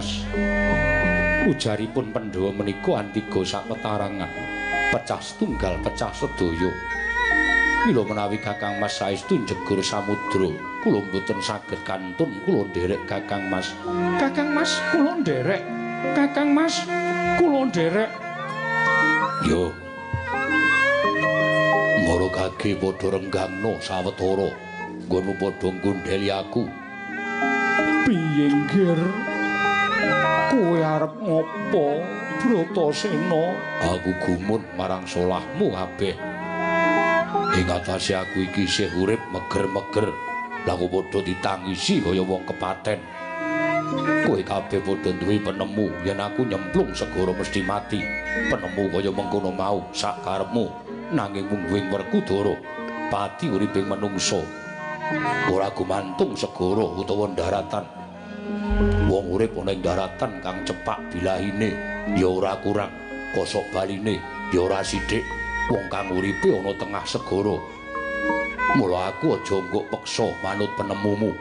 Mas. Ujaripun Pandhawa menika antiga sapetarangan. Pecah setunggal, pecah sedaya. Mila menawi Kakang Mas saestu njegur samudra, kula mboten saged kantun kula nderek Kakang Mas. Kakang Mas kula nderek. Kakang Mas kula nderek. Yo. Mara kage padha renggangno sawetara. Nggonmu padha nggondheli aku. Piye, Nggir? Kowe arep ngopo, Bratasena? Aku gumun marang salahmu kabeh. Ing atase aku iki isih urip meger-meger. Lah kok padha ditangisi kaya wong kepaten. Kowe kabeh padha duwe penemu yen aku nyemplung segara mesti mati. Penemu kaya mengkono mau sak karepmu nanging mung wing Werkudara pati uriping manungsa. Ora gumantung segara utawa daratan. Wong urip ana ing daratan kang cepak bilahine ya ora kurang, kosok baline ya ora sithik. Wong kang uripe ana tengah segara. Mula aku aja nggok peksa manut penemumu.